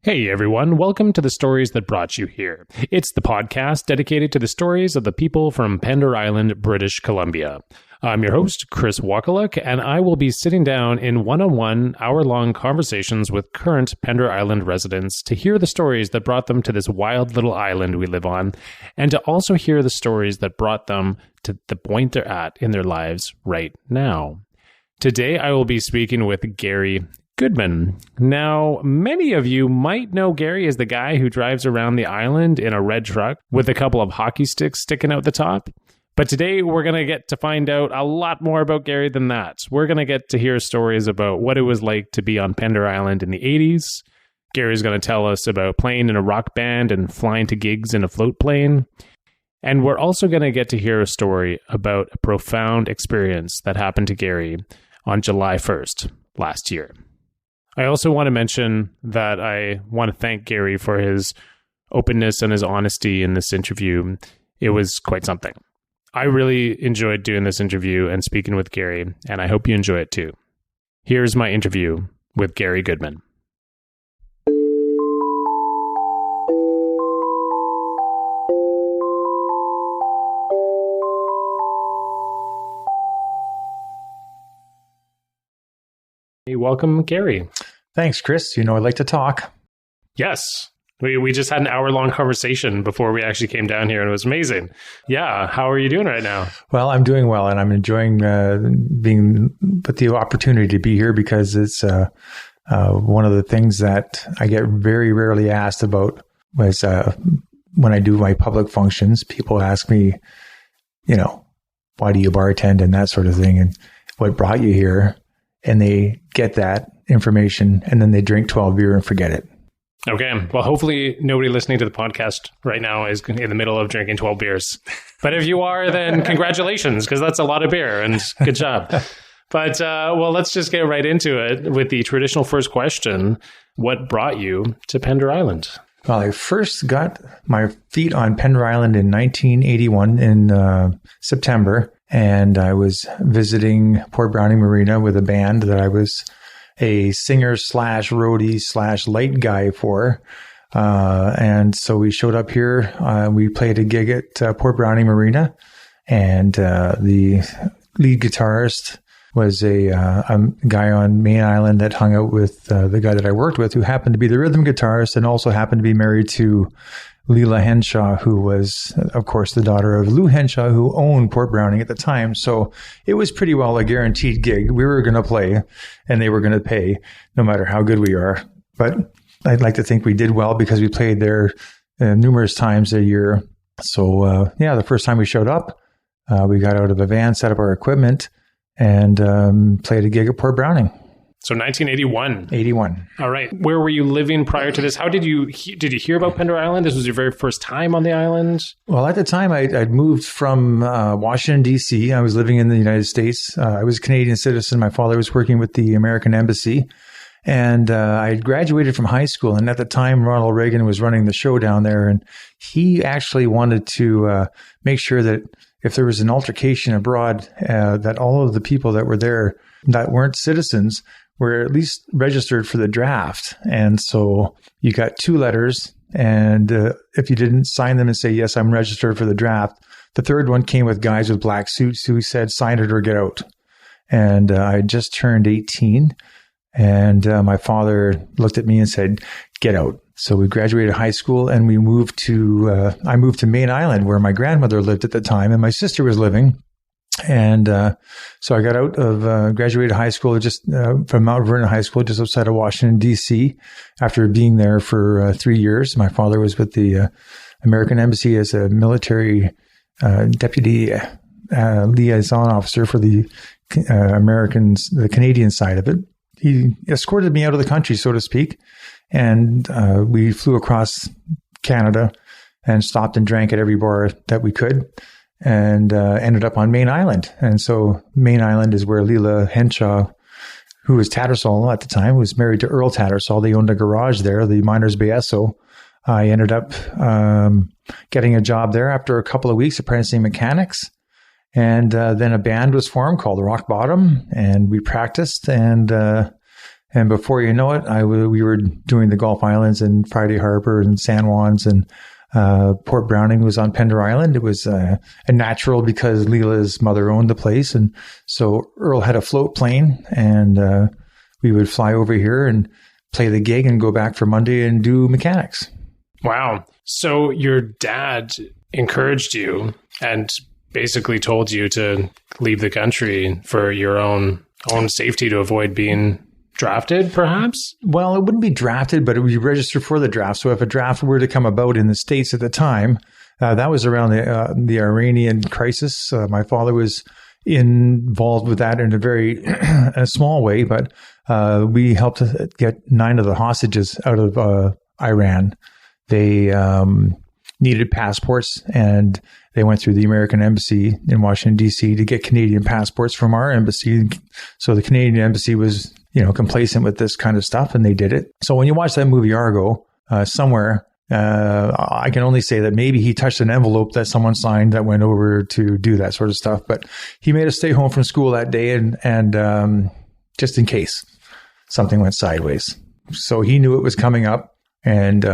Hey everyone, welcome to the stories that brought you here. It's the podcast dedicated to the stories of the people from Pender Island, British Columbia. I'm your host, Chris Wakaluk, and I will be sitting down in one-on-one, hour-long conversations with current Pender Island residents to hear the stories that brought them to this wild little island we live on, and to also hear the stories that brought them to the point they're at in their lives right now. Today, I will be speaking with Gary Goodman. Now, many of you might know Gary as the guy who drives around the island in a red truck with a couple of hockey sticks sticking out the top. But today, we're going to get to find out a lot more about Gary than that. We're going to get to hear stories about what it was like to be on Pender Island in the 80s. Gary's going to tell us about playing in a rock band and flying to gigs in a float plane. And we're also going to get to hear a story about a profound experience that happened to Gary on July 1st last year. I also want to mention that I want to thank Gary for his openness and his honesty in this interview. It was quite something. I really enjoyed doing this interview and speaking with Gary, and I hope you enjoy it too. Here's my interview with Gary Goodman. Hey, welcome, Gary. Thanks, Chris. You know, I like to talk. Yes. We just had an hour-long conversation before we actually came down here, and it was amazing. Yeah. How are you doing right now? Well, I'm doing well, and I'm enjoying being with the opportunity to be here because it's one of the things that I get very rarely asked about was when I do my public functions, people ask me, you know, why do you bartend and that sort of thing, and what brought you here? And they get that information, and then they drink 12 beer and forget it. Okay. Well, hopefully nobody listening to the podcast right now is in the middle of drinking 12 beers. But if you are, then congratulations, because that's a lot of beer, and good job. But, well, let's just get right into it with the traditional first question. What brought you to Pender Island? Well, I first got my feet on Pender Island in 1981 in September, and I was visiting Port Browning Marina with a band that I was a singer slash roadie slash light guy for. And so we showed up here. We played a gig at Port Browning Marina, and the lead guitarist was a guy on Main Island that hung out with the guy that I worked with, who happened to be the rhythm guitarist and also happened to be married to Leela Henshaw, who was, of course, the daughter of Lou Henshaw, who owned Port Browning at the time. So it was pretty well a guaranteed gig. We were going to play, and they were going to pay, no matter how good we are. But I'd like to think we did well because we played there numerous times a year. So, the first time we showed up, we got out of a van, set up our equipment, and played a gig at Port Browning. So 1981. 81. All right. Where were you living prior to this? How did you hear about Pender Island? This was your very first time on the island? Well, at the time, I'd moved from Washington, D.C. I was living in the United States. I was a Canadian citizen. My father was working with the American Embassy. And I had graduated from high school. And at the time, Ronald Reagan was running the show down there. And he actually wanted to make sure that if there was an altercation abroad, that all of the people that were there that weren't citizens were at least registered for the draft. And so you got 2 letters. And if you didn't sign them and say, yes, I'm registered for the draft, the third one came with guys with black suits who said, sign it or get out. And I just turned 18. And my father looked at me and said, get out. So we graduated high school, and we moved to, I moved to Main Island, where my grandmother lived at the time, and my sister was living. And so I got out of, graduated high school just from Mount Vernon High School, just outside of Washington, D.C. After being there for 3 years. My father was with the American Embassy as a military deputy liaison officer for the the Canadian side of it. He escorted me out of the country, so to speak. And we flew across Canada and stopped and drank at every bar that we could, and ended up on Main Island. And so Main Island is where Leela Henshaw, who was Tattersall at the time, was married to Earl Tattersall. They owned a garage there, the Miners Bay Esso. I ended up getting a job there after a couple of weeks apprenticing mechanics. And then a band was formed called Rock Bottom, and we practiced, and And before you know it, we were doing the Gulf Islands and Friday Harbor and San Juans, and Port Browning was on Pender Island. It was a natural because Leela's mother owned the place. And so Earl had a float plane, and we would fly over here and play the gig and go back for Monday and do mechanics. Wow. So your dad encouraged you and basically told you to leave the country for your own safety to avoid being drafted, perhaps? Well, it wouldn't be drafted, but it would be registered for the draft. So if a draft were to come about in the States at the time, that was around the Iranian crisis. My father was involved with that in a very a small way, but we helped get 9 of the hostages out of Iran. They needed passports, and they went through the American embassy in Washington, D.C. to get Canadian passports from our embassy. So the Canadian embassy was, complacent with this kind of stuff, and they did it. So when you watch that movie Argo, somewhere, I can only say that maybe he touched an envelope that someone signed that went over to do that sort of stuff. But he made us stay home from school that day, and just in case something went sideways. So he knew it was coming up. And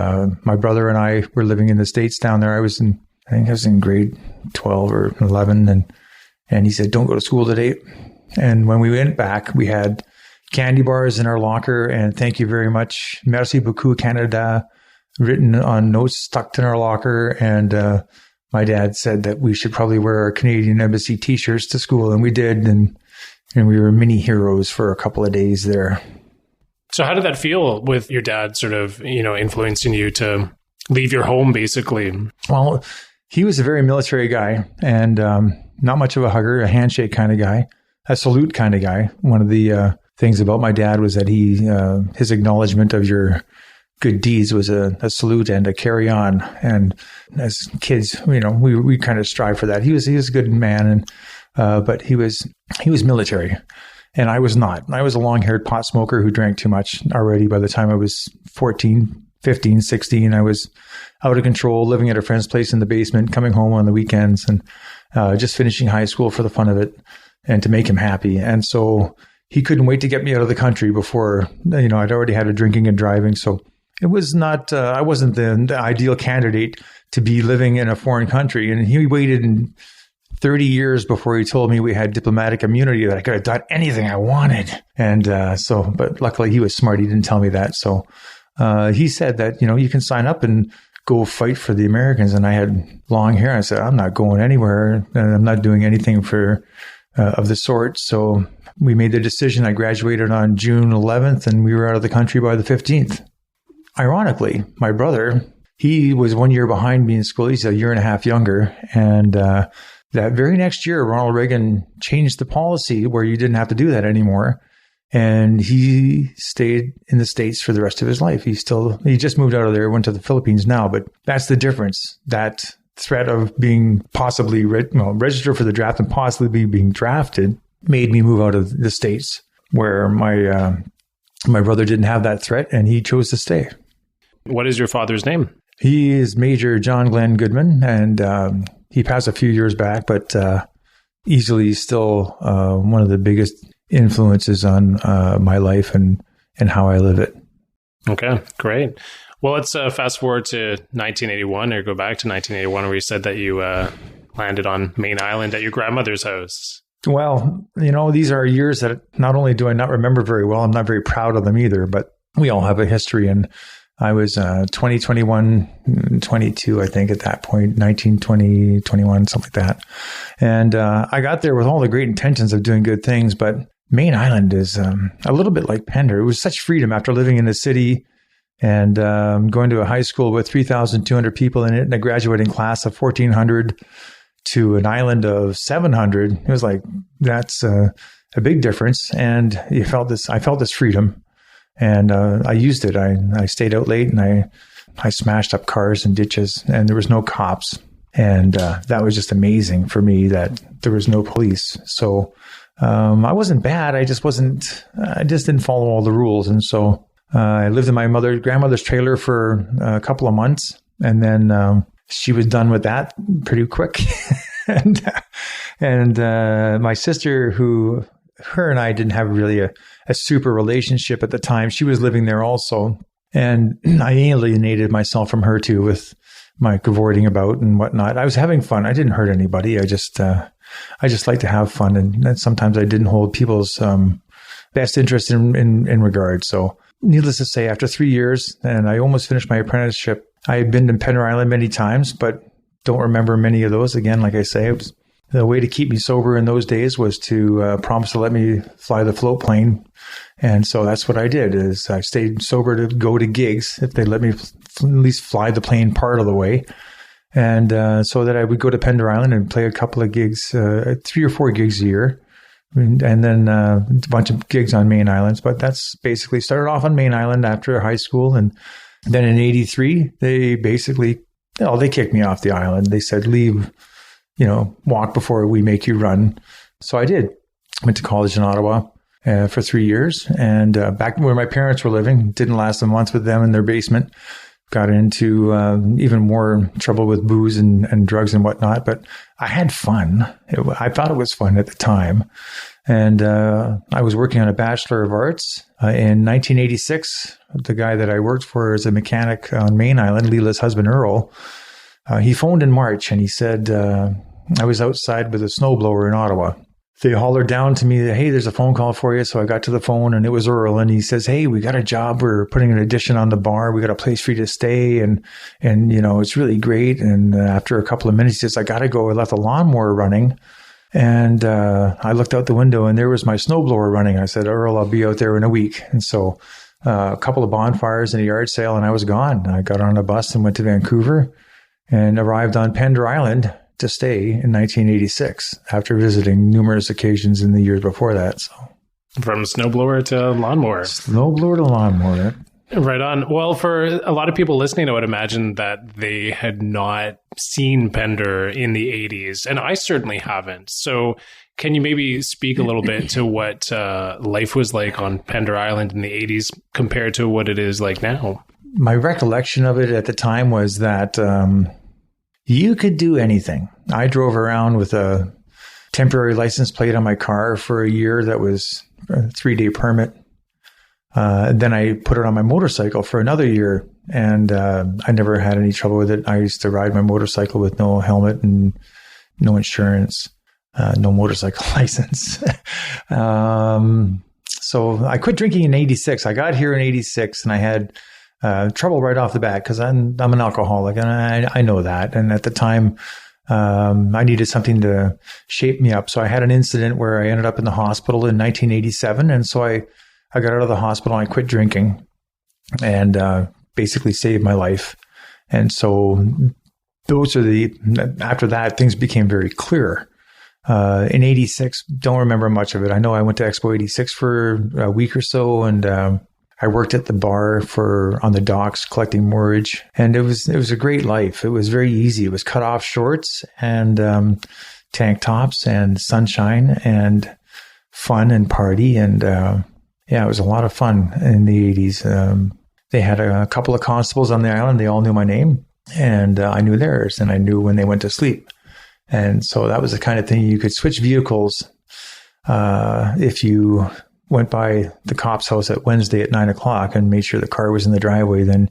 my brother and I were living in the States down there. I think I was in grade 12 or 11. And he said, don't go to school today. And when we went back, we had candy bars in our locker, and thank you very much, merci beaucoup Canada, written on notes stuck in our locker. And my dad said that we should probably wear our Canadian Embassy t-shirts to school. And we did. And we were mini heroes for a couple of days there. So how did that feel with your dad sort of, influencing you to leave your home, basically? Well, he was a very military guy, and not much of a hugger, a handshake kind of guy, a salute kind of guy. One of the things about my dad was that his acknowledgement of your good deeds was a salute and a carry on. And as kids, we kind of strive for that. He was a good man, but he was military. And I was not. I was a long-haired pot smoker who drank too much already. By the time I was 14, 15, 16, I was out of control, living at a friend's place in the basement, coming home on the weekends, and just finishing high school for the fun of it and to make him happy. And so he couldn't wait to get me out of the country before, I'd already had a drinking and driving. So it was not, I wasn't the ideal candidate to be living in a foreign country. And he waited 30 years before he told me we had diplomatic immunity, that I could have done anything I wanted. And but luckily he was smart. He didn't tell me that. So he said that, you can sign up and go fight for the Americans. And I had long hair. I said, I'm not going anywhere. And I'm not doing anything of the sort. So we made the decision. I graduated on June 11th, and we were out of the country by the 15th. Ironically, my brother, he was 1 year behind me in school. He's a year and a half younger. And that very next year, Ronald Reagan changed the policy where you didn't have to do that anymore. And he stayed in the States for the rest of his life. He just moved out of there, went to the Philippines now. But that's the difference. That threat of being possibly registered for the draft and possibly being drafted made me move out of the States, where my brother didn't have that threat, and he chose to stay. What is your father's name? He is Major John Glenn Goodman, and he passed a few years back, but easily still one of the biggest influences on my life and how I live it. Okay, great. Well, let's fast forward to 1981, or go back to 1981, where you said that you landed on Main Island at your grandmother's house. Well, these are years that not only do I not remember very well, I'm not very proud of them either, but we all have a history. And I was 20, 21, 22, I think, at that point, 19, 20, 21, something like that. And I got there with all the great intentions of doing good things, but Main Island is a little bit like Pender. It was such freedom after living in the city and going to a high school with 3,200 people in it and a graduating class of 1,400 to an island of 700. It was like, that's a big difference. And I felt this freedom. And I used it. I stayed out late, and I smashed up cars and ditches, and there was no cops. And that was just amazing for me that there was no police. So I wasn't bad. I just didn't follow all the rules. And so I lived in my grandmother's trailer for a couple of months, and then she was done with that pretty quick. and my sister, who her and I didn't have really a super relationship at the time. She was living there also. And I alienated myself from her too with my cavorting about and whatnot. I was having fun. I didn't hurt anybody. I just like to have fun. And sometimes I didn't hold people's best interest in regard. So needless to say, after 3 years, and I almost finished my apprenticeship, I had been to Pender Island many times, but don't remember many of those. Again, like I say, it was, the way to keep me sober in those days was to promise to let me fly the float plane. And so that's what I did, is I stayed sober to go to gigs if they let me at least fly the plane part of the way. And so that I would go to Pender Island and play a couple of gigs, 3 or 4 gigs a year. And then a bunch of gigs on main islands. But that's basically started off on main island after high school. And then in 83, they basically, they kicked me off the island. They said, leave, walk before we make you run. So I did. Went to college in Ottawa for 3 years. And back where my parents were living, didn't last a month with them in their basement. Got into even more trouble with booze and drugs and whatnot. But I had fun. I thought it was fun at the time. And I was working on a Bachelor of Arts in 1986. The guy that I worked for as a mechanic on Main Island, Leela's husband, Earl, he phoned in March and he said, I was outside with a snowblower in Ottawa. They hollered down to me, hey, there's a phone call for you. So I got to the phone and it was Earl. And he says, hey, we got a job. We're putting an addition on the bar. We got a place for you to stay. And it's really great. And after a couple of minutes, he says, I got to go. I left the lawnmower running. And I looked out the window and there was my snowblower running. I said, Earl, I'll be out there in a week. And so a couple of bonfires and a yard sale and I was gone. I got on a bus and went to Vancouver and arrived on Pender Island to stay in 1986 after visiting numerous occasions in the years before that. So from snowblower to lawnmower. Snowblower to lawnmower. Right on. Well, for a lot of people listening, I would imagine that they had not seen Pender in the 80s, and I certainly haven't. So can you maybe speak a little bit to what life was like on Pender Island in the 80s compared to what it is like now? My recollection of it at the time was that you could do anything. I drove around with a temporary license plate on my car for a year that was a 3-day permit. Then I put it on my motorcycle for another year, and I never had any trouble with it. I used to ride my motorcycle with no helmet and no insurance, no motorcycle license. So I quit drinking in 86. I got here in 86, and I had trouble right off the bat because I'm an alcoholic, and I know that. And at the time, I needed something to shape me up. So I had an incident where I ended up in the hospital in 1987, and so I got out of the hospital and I quit drinking and basically saved my life. And so after that, things became very clear. In 86, don't remember much of it. I know I went to Expo 86 for a week or so, and I worked at the bar on the docks collecting moorage, and it was a great life. It was very easy. It was cut off shorts and tank tops and sunshine and fun and party, and yeah, it was a lot of fun in the 80s. They had a couple of constables on the island. They all knew my name, and I knew theirs, and I knew when they went to sleep. And so that was the kind of thing you could switch vehicles if you went by the cop's house at Wednesday at 9:00 and made sure the car was in the driveway. Then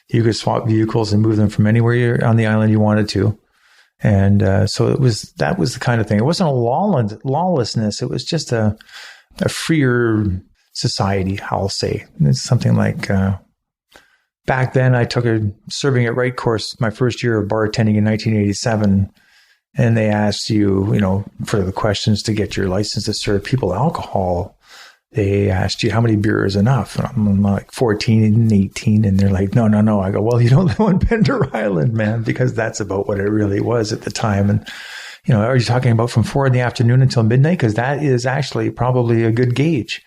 you could swap vehicles and move them from anywhere on the island you wanted to. And so that was the kind of thing. It wasn't a lawlessness. It was just a freer society, I'll say. It's something like back then I took a serving at right course my first year of bartending in 1987, and they asked you, for the questions to get your license to serve people alcohol. They asked you how many beer is enough. And I'm like 14 and 18, and they're like, no. I go, well, you don't live on Pender Island, man, because that's about what it really was at the time. And are you talking about from 4 p.m. until midnight? Because that is actually probably a good gauge.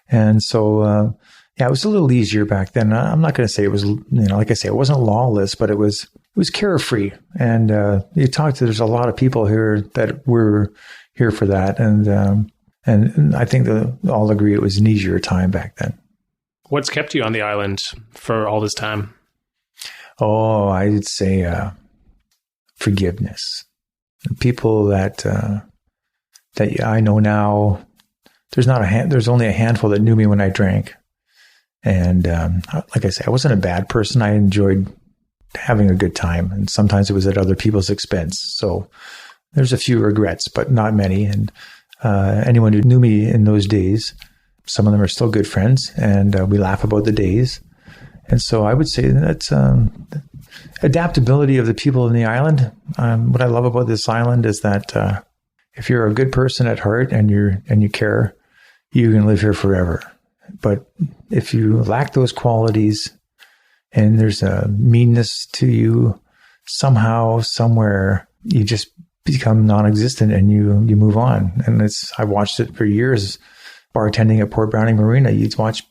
And so, it was a little easier back then. I'm not going to say it was, like I say, it wasn't lawless, but it was carefree. And there's a lot of people here that were here for that. And I think that all agree it was an easier time back then. What's kept you on the island for all this time? Oh, I'd say forgiveness. People that I know now there's only a handful that knew me when I drank. And like I say, I wasn't a bad person. I enjoyed having a good time, and sometimes it was at other people's expense. So there's a few regrets, but not many. And anyone who knew me in those days, some of them are still good friends, and we laugh about the days. And so I would say that's adaptability of the people in the island. What I love about this island is that if you're a good person at heart and you care, you can live here forever. But if you lack those qualities and there's a meanness to you, somehow, somewhere, you just become non-existent and you move on. And I watched it for years, bartending at Port Browning Marina. You'd watch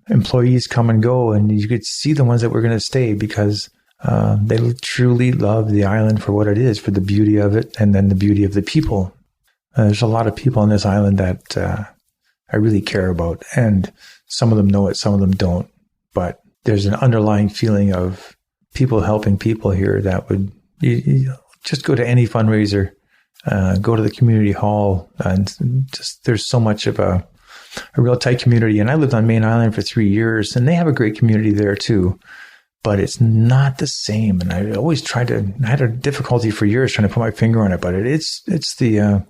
employees come and go, and you could see the ones that were going to stay because they truly love the island for what it is, for the beauty of it, and then the beauty of the people. There's a lot of people on this island that I really care about, and some of them know it, some of them don't. But there's an underlying feeling of people helping people here that would you just go to any fundraiser, go to the community hall, and just there's so much of a real tight community. And I lived on Main Island for 3 years, and they have a great community there too. But it's not the same. And I always I had a difficulty for years trying to put my finger on it, but it's the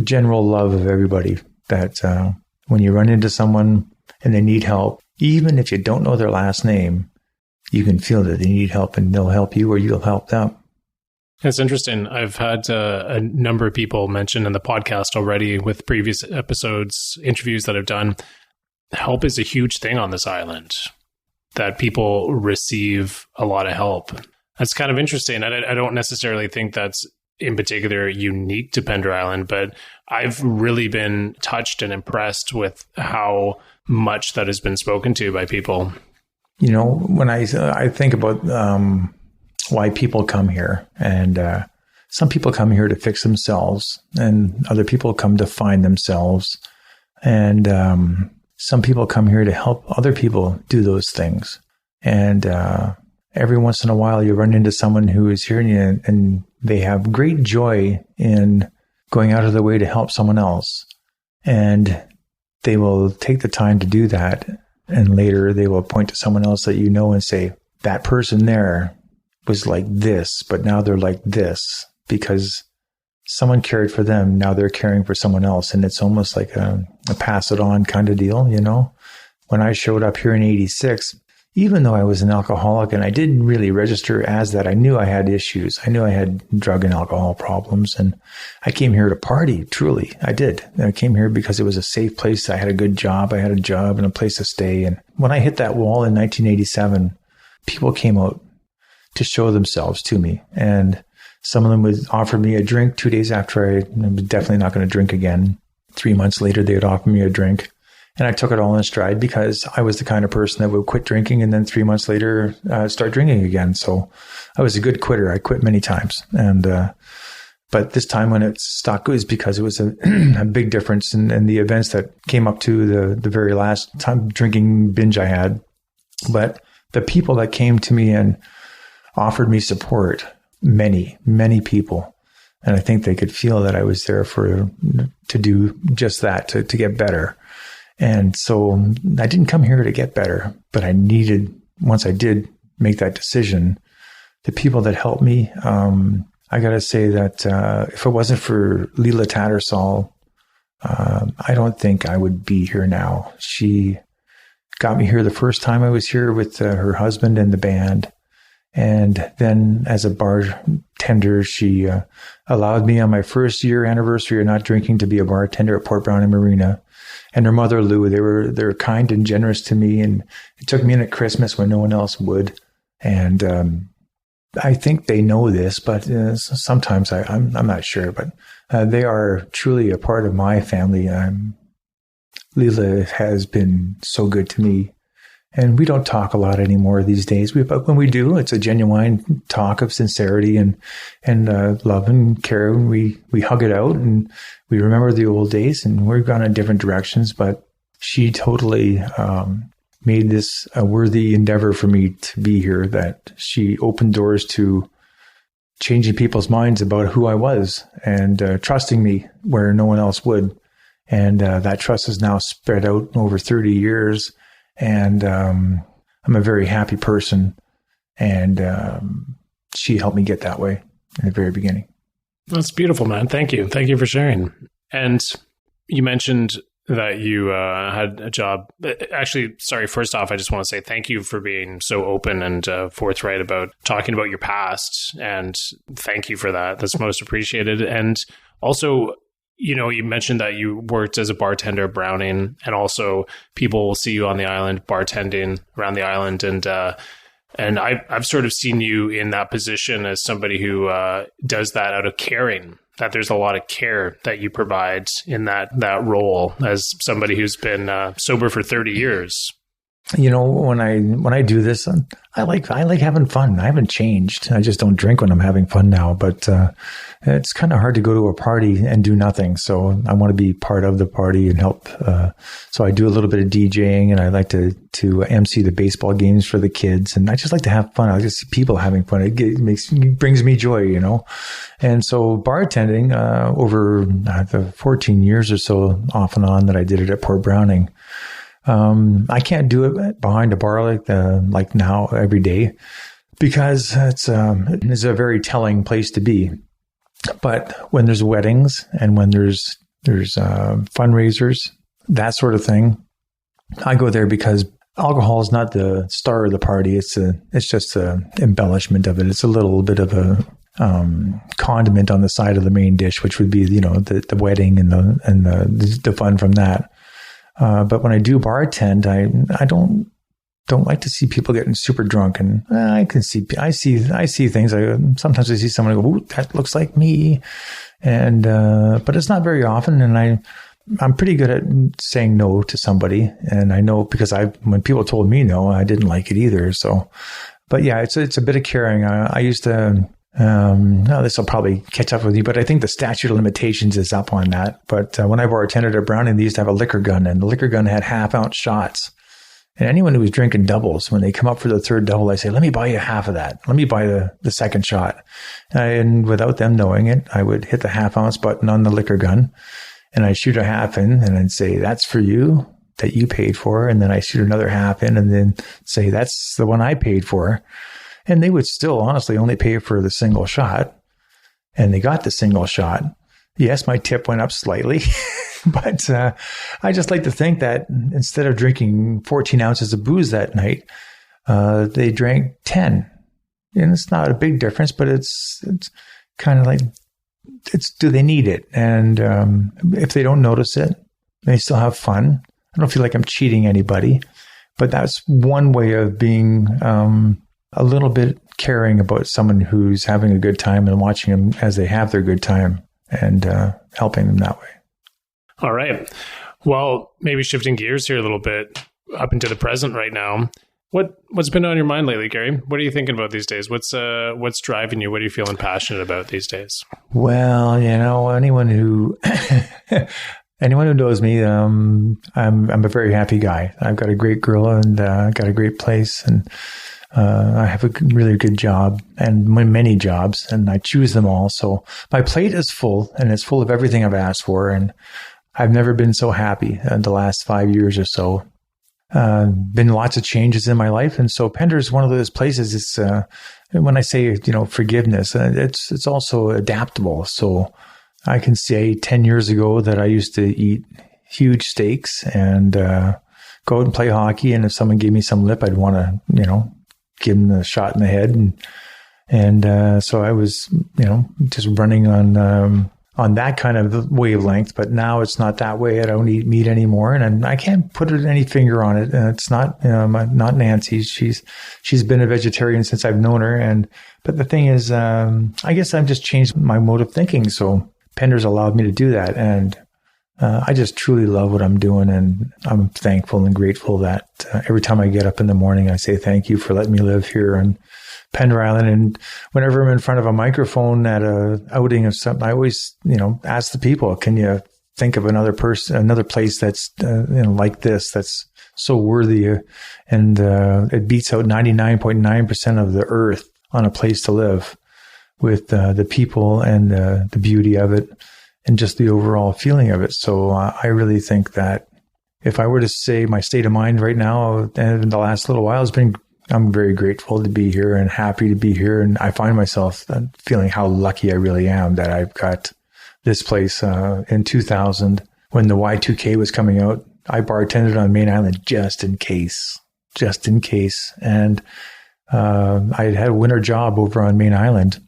general love of everybody that when you run into someone and they need help, even if you don't know their last name, you can feel that they need help and they'll help you or you'll help them. It's interesting. I've had a number of people mention in the podcast already with previous episodes, interviews that I've done. Help is a huge thing on this island, that people receive a lot of help. That's kind of interesting. I don't necessarily think that's in particular unique to Pender Island, but I've really been touched and impressed with how much that has been spoken to by people. You know, when I think about why people come here, and some people come here to fix themselves, and other people come to find themselves, and some people come here to help other people do those things. And every once in a while, you run into someone who is here and they have great joy in going out of their way to help someone else. And they will take the time to do that. And later they will point to someone else that you know and say, that person there was like this, but now they're like this because someone cared for them. Now they're caring for someone else. And it's almost like a pass it on kind of deal, you know? When I showed up here in 86, even though I was an alcoholic and I didn't really register as that, I knew I had issues. I knew I had drug and alcohol problems. And I came here to party, truly. I did. I came here because it was a safe place. I had a good job. I had a job and a place to stay. And when I hit that wall in 1987, people came out to show themselves to me. And some of them would offer me a drink 2 days after I was definitely not going to drink again. 3 months later, they would offer me a drink. And I took it all in stride because I was the kind of person that would quit drinking and then 3 months later start drinking again. So I was a good quitter. I quit many times. And but this time when it stuck was because it was a big difference in the events that came up to the very last time drinking binge I had. But the people that came to me and offered me support, many, many people. And I think they could feel that I was there to do just that, to get better. And so I didn't come here to get better, but I needed, once I did make that decision, the people that helped me, I got to say that if it wasn't for Leela Tattersall, I don't think I would be here now. She got me here the first time I was here with her husband and the band. And then as a bartender, she allowed me on my first year anniversary of not drinking to be a bartender at Port Browning Marina. And her mother, Lou, they were kind and generous to me. And it took me in at Christmas when no one else would. And I think they know this, but sometimes I'm not sure. But they are truly a part of my family. Leela has been so good to me. And we don't talk a lot anymore these days. But when we do, it's a genuine talk of sincerity and love and care. And we hug it out and we remember the old days, and we've gone in different directions. But she totally made this a worthy endeavor for me to be here, that she opened doors to changing people's minds about who I was and trusting me where no one else would. And that trust is now spread out over 30 years. And I'm a very happy person. And she helped me get that way in the very beginning. That's beautiful, man. Thank you. Thank you for sharing. And you mentioned that you had a job. Actually, sorry, first off, I just want to say thank you for being so open and forthright about talking about your past. And thank you for that. That's most appreciated. And also, you know, you mentioned that you worked as a bartender at Browning, and also people will see you on the island bartending around the island. And I've sort of seen you in that position as somebody who does that out of caring, that there's a lot of care that you provide in that role as somebody who's been sober for 30 years. You know, when I do this, I like having fun. I haven't changed. I just don't drink when I'm having fun now. But it's kind of hard to go to a party and do nothing. So I want to be part of the party and help. So I do a little bit of DJing, and I like to MC the baseball games for the kids. And I just like to have fun. I like to see people having fun. It brings me joy, you know. And so bartending over the 14 years or so, off and on, that I did it at Port Browning. I can't do it behind a bar like now every day, because it's a very telling place to be. But when there's weddings and when there's fundraisers, that sort of thing, I go there because alcohol is not the star of the party. It's just an embellishment of it. It's a little bit of a condiment on the side of the main dish, which would be, you know, the wedding and the fun from that. But when I do bartend, I don't like to see people getting super drunk, and I see things. Sometimes I see someone go, "Ooh, that looks like me," and but it's not very often. And I'm pretty good at saying no to somebody, and I know because when people told me no, I didn't like it either. So, but yeah, it's a bit of caring. I used to. This will probably catch up with you, but I think the statute of limitations is up on that. But when I bartended at Browning, they used to have a liquor gun, and the liquor gun had 1/2-ounce shots. And anyone who was drinking doubles, when they come up for the third double, I say, "Let me buy you half of that. Let me buy the second shot." And without them knowing it, I would hit the 1/2-ounce button on the liquor gun, and I'd shoot a half in, and I'd say, "That's for you, that you paid for." And then I shoot another half in, and then say, "That's the one I paid for." And they would still honestly only pay for the single shot. And they got the single shot. Yes, my tip went up slightly. But I just like to think that instead of drinking 14 ounces of booze that night, they drank 10. And it's not a big difference, but it's kind of like, do they need it? And if they don't notice it, they still have fun. I don't feel like I'm cheating anybody. But that's one way of being a little bit caring about someone who's having a good time and watching them as they have their good time and helping them that way. All right. Well, maybe shifting gears here a little bit up into the present right now. What's been on your mind lately, Gary? What are you thinking about these days? What's driving you? What are you feeling passionate about these days? Well, you know, anyone who knows me, I'm a very happy guy. I've got a great girl and got a great place, and I have a really good job and many jobs, and I choose them all. So my plate is full, and it's full of everything I've asked for. And I've never been so happy in the last 5 years or so. Been lots of changes in my life. And so Pender is one of those places. It's, when I say, you know, forgiveness, it's also adaptable. So I can say 10 years ago that I used to eat huge steaks and, go out and play hockey. And if someone gave me some lip, I'd want to, you know, give them a shot in the head. And so I was, you know, just running on that kind of wavelength, but now it's not that way. I don't eat meat anymore, and I can't put any finger on it. It's not, not Nancy. She's been a vegetarian since I've known her. But the thing is, I guess I've just changed my mode of thinking. So Pender's allowed me to do that. And, I just truly love what I'm doing, and I'm thankful and grateful that every time I get up in the morning, I say thank you for letting me live here on Pender Island. And whenever I'm in front of a microphone at a outing of something, I always, you know, ask the people, can you think of another place that's like this, that's so worthy, and it beats out 99.9% of the earth on a place to live with the people and the beauty of it. just the overall feeling of it. So I really think that if I were to say my state of mind right now, and in the last little while, I'm very grateful to be here and happy to be here. And I find myself feeling how lucky I really am that I've got this place. In 2000, when the Y2K was coming out, I bartended on Main Island just in case. And I had a winter job over on Main Island,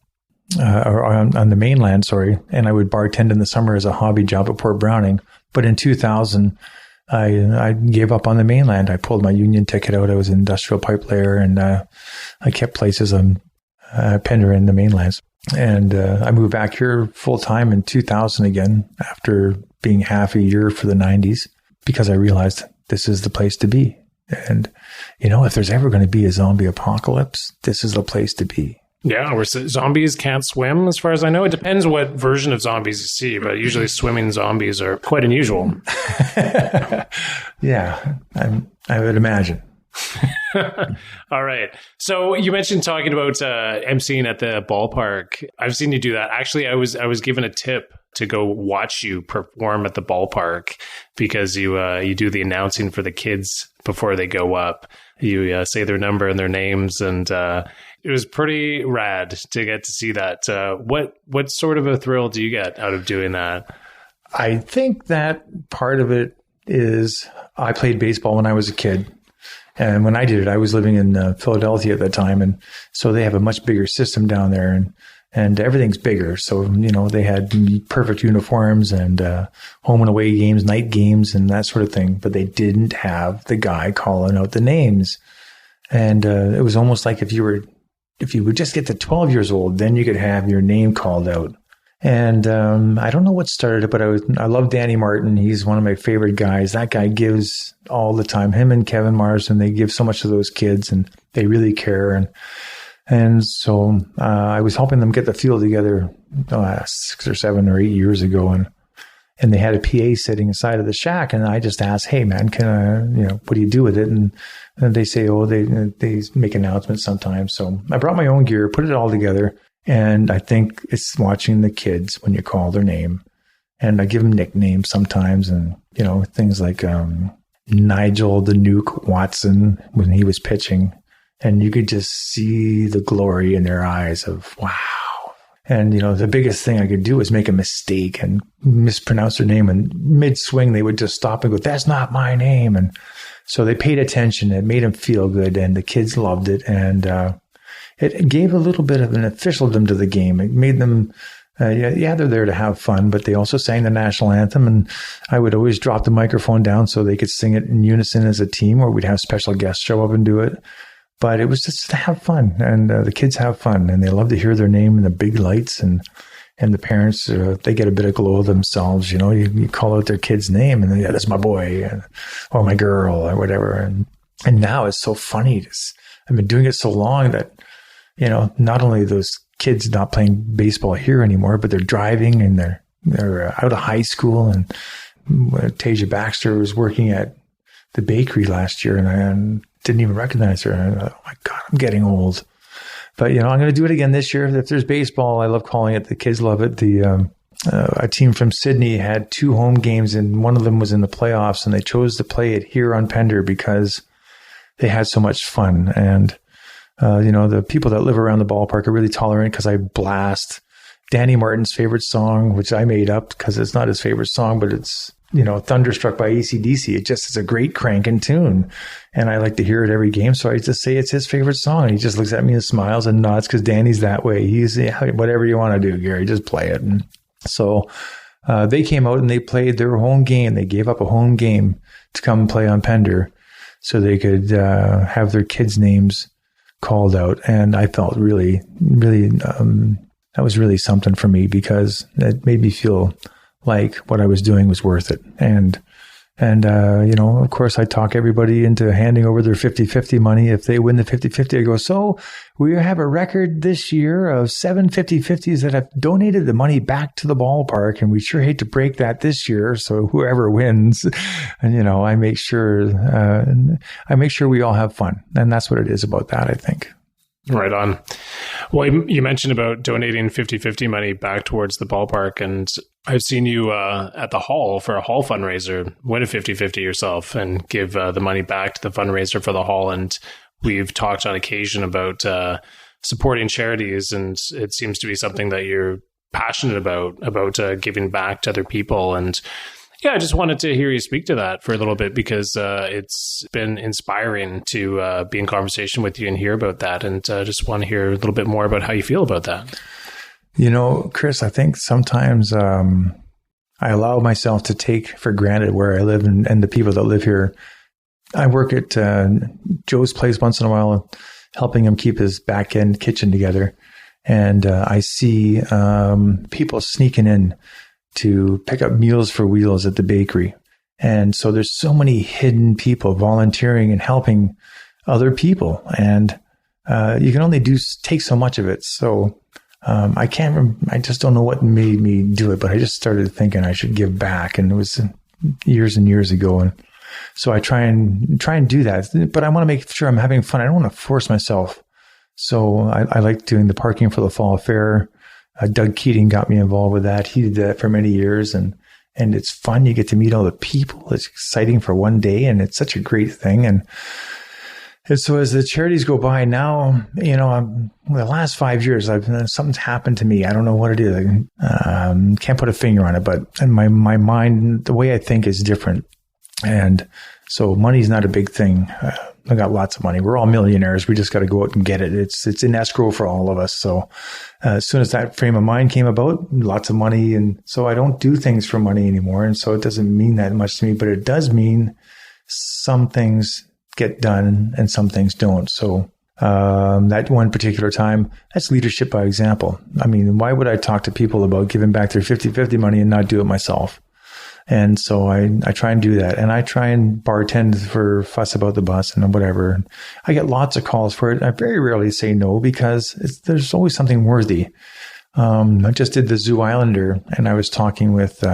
or on the mainland, sorry. And I would bartend in the summer as a hobby job at Port Browning. But in 2000, I gave up on the mainland. I pulled my union ticket out. I was an industrial pipe layer, and I kept places on Pender and the mainlands. And I moved back here full time in 2000 again, after being half a year for the 90s, because I realized this is the place to be. And, if there's ever going to be a zombie apocalypse, this is the place to be. Yeah, where zombies can't swim, as far as I know. It depends what version of zombies you see, but usually swimming zombies are quite unusual. Yeah, I would imagine. All right. So you mentioned talking about emceeing at the ballpark. I've seen you do that. Actually, I was given a tip to go watch you perform at the ballpark because you do the announcing for the kids before they go up. You say their number and their names, and it was pretty rad to get to see that. What sort of a thrill do you get out of doing that? I think that part of it is I played baseball when I was a kid. And when I did it, I was living in Philadelphia at the time. And so they have a much bigger system down there, and everything's bigger. So, they had perfect uniforms and home and away games, night games, and that sort of thing. But they didn't have the guy calling out the names. And it was almost like if you would just get to 12 years old, then you could have your name called out. And I don't know what started it, but I love Danny Martin. He's one of my favorite guys. That guy gives all the time. Him and Kevin Marsden, they give so much to those kids, and they really care. And so I was helping them get the field together 6 or 7 or 8 years ago, and they had a PA sitting inside of the shack, and I just asked, "Hey man, can I, what do you do with it?" And they say, "Oh, they make announcements sometimes." So I brought my own gear, put it all together. And I think it's watching the kids when you call their name. And I give them nicknames sometimes, and, things like Nigel the Nuke Watson when he was pitching. And you could just see the glory in their eyes of, wow. And, the biggest thing I could do was make a mistake and mispronounce their name. And mid-swing, they would just stop and go, "That's not my name." And so they paid attention. It made them feel good, and the kids loved it. And it gave a little bit of an officialdom to the game. It made them, they're there to have fun, but they also sang the national anthem. And I would always drop the microphone down so they could sing it in unison as a team, or we'd have special guests show up and do it. But it was just to have fun, and the kids have fun, and they love to hear their name in the big lights. And the parents, they get a bit of glow themselves. You call out their kid's name, and that's my boy, or my girl, or whatever. And now it's so funny. I've been doing it so long that, not only those kids not playing baseball here anymore, but they're driving, and they're out of high school. And Tasia Baxter was working at the bakery last year, and I didn't even recognize her. And I thought, oh my God, I'm getting old. But, I'm going to do it again this year. If there's baseball, I love calling it. The kids love it. A team from Sydney had 2 home games, and one of them was in the playoffs, and they chose to play it here on Pender because they had so much fun. And the people that live around the ballpark are really tolerant because I blast Danny Martin's favorite song, which I made up because it's not his favorite song, but it's, Thunderstruck by AC/DC. It's a great cranking tune. And I like to hear it every game. So I just say it's his favorite song. And he just looks at me and smiles and nods because Danny's that way. He's, whatever you want to do, Gary, just play it. And so they came out and they played their home game. They gave up a home game to come play on Pender so they could have their kids' names called out. And I felt really, really, that was really something for me because it made me feel like what I was doing was worth it. And of course I talk everybody into handing over their 50-50 money. If they win the 50-50, I go, so we have a record this year of 7 50-50s that have donated the money back to the ballpark. And we sure hate to break that this year. So whoever wins, and, I make sure we all have fun. And that's what it is about that, I think. Right on. Well, you mentioned about donating 50-50 money back towards the ballpark, and I've seen you at the Hall for a Hall fundraiser win a 50-50 yourself and give the money back to the fundraiser for the Hall. And we've talked on occasion about supporting charities, and it seems to be something that you're passionate about giving back to other people. And yeah, I just wanted to hear you speak to that for a little bit, because it's been inspiring to be in conversation with you and hear about that. And just want to hear a little bit more about how you feel about that. You know, Chris, I think sometimes I allow myself to take for granted where I live and the people that live here. I work at Joe's place once in a while, helping him keep his back end kitchen together. And I see people sneaking in to pick up Meals for Wheels at the bakery. And so there's so many hidden people volunteering and helping other people. And you can only take so much of it. So I just don't know what made me do it, but I just started thinking I should give back. And it was years and years ago. And so I try and do that, but I want to make sure I'm having fun. I don't want to force myself. So I like doing the parking for the fall fair. Doug Keating got me involved with that. He did that for many years, and it's fun. You get to meet all the people. It's exciting for one day, and it's such a great thing. And so as the charities go by now, you know, the last 5 years, something's happened to me. I don't know what it is. Can't put a finger on it, but my mind, the way I think is different. And so money's not a big thing. I got lots of money. We're all millionaires. We just got to go out and get it. It's in escrow for all of us. So as soon as that frame of mind came about, lots of money. And so I don't do things for money anymore. And so it doesn't mean that much to me, but it does mean some things get done and some things don't. So that one particular time, that's leadership by example. I mean, why would I talk to people about giving back their 50-50 money and not do it myself? And so I try and do that. And I try and bartend for Fuss About the Bus and whatever. I get lots of calls for it. I very rarely say no, because there's always something worthy. I just did the Zoo Islander, and I was talking with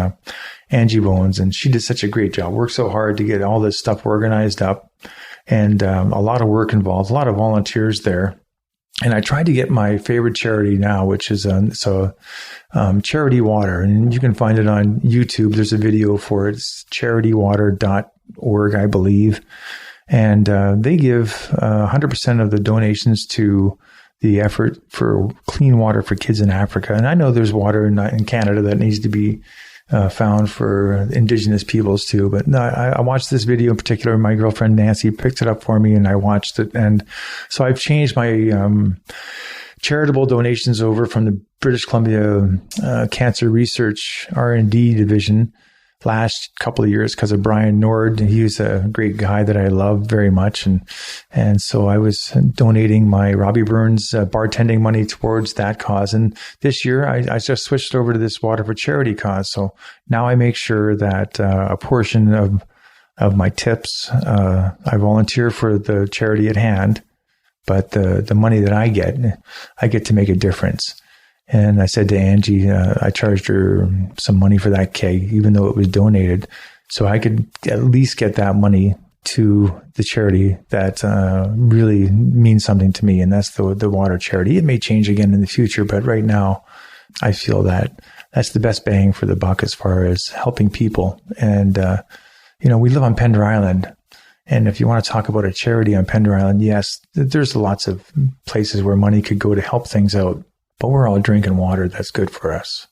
Angie Bones, and she did such a great job. Worked so hard to get all this stuff organized up, and a lot of work involved, a lot of volunteers there. And I tried to get my favorite charity now, which is Charity Water. And you can find it on YouTube. There's a video for it. It's charitywater.org, I believe. And they give 100% of the donations to the effort for clean water for kids in Africa. And I know there's water in Canada that needs to be found for Indigenous peoples too. But no, I watched this video in particular. My girlfriend Nancy picked it up for me, and I watched it. And so I've changed my charitable donations over from the British Columbia Cancer Research R&D division last couple of years because of Brian Nord. He was a great guy that I love very much. And so I was donating my Robbie Burns bartending money towards that cause. And this year I just switched over to this Water for Charity cause. So now I make sure that a portion of my tips, I volunteer for the charity at hand, but the money that I get to make a difference. And I said to Angie, I charged her some money for that keg, even though it was donated, so I could at least get that money to the charity that really means something to me, and that's the water charity. It may change again in the future, but right now I feel that that's the best bang for the buck as far as helping people. And, we live on Pender Island. And if you want to talk about a charity on Pender Island, yes, there's lots of places where money could go to help things out. But we're all drinking water that's good for us.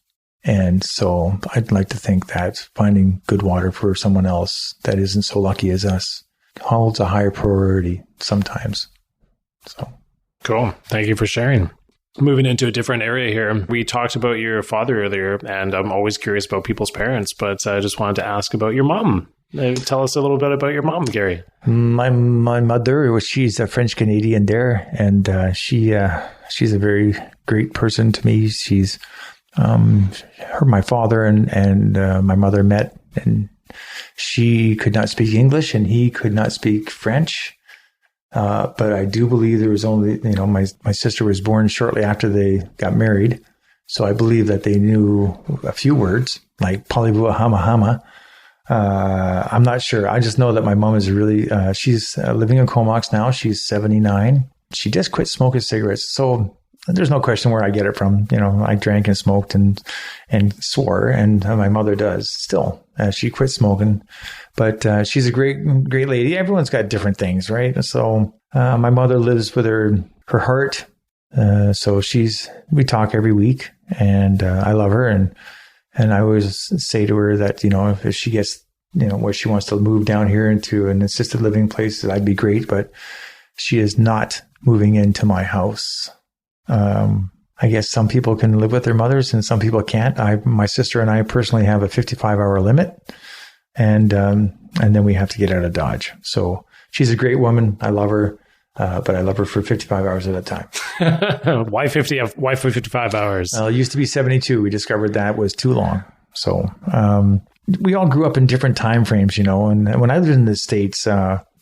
And so I'd like to think that finding good water for someone else that isn't so lucky as us holds a higher priority sometimes. So cool. Thank you for sharing. Moving into a different area here. We talked about your father earlier, and I'm always curious about people's parents, but I just wanted to ask about your mom. Tell us a little bit about your mom, Gary. My mother, she's a French Canadian there, and she's a very great person to me. She's my father and my mother met, and she could not speak English and he could not speak French. But I do believe there was only, my sister was born shortly after they got married. So I believe that they knew a few words like Parlez-vous hama hama. I'm not sure. I just know that my mom is really, she's living in Comox now. She's 79. She just quit smoking cigarettes. So there's no question where I get it from. I drank and smoked and swore, and my mother does still. She quit smoking, but she's a great lady. Everyone's got different things, right? So my mother lives with her heart. So we talk every week, and I love her, and I always say to her that if she gets where she wants to move down here into an assisted living place, that'd be great, but she is not moving into my house. I guess some people can live with their mothers and some people can't. My sister and I personally have a 55-hour limit, and then we have to get out of Dodge. So she's a great woman. I love her, but I love her for 55 hours at a time. Why 50? Why for 55 hours? It used to be 72. We discovered that was too long. So we all grew up in different time frames, and when I lived in the States,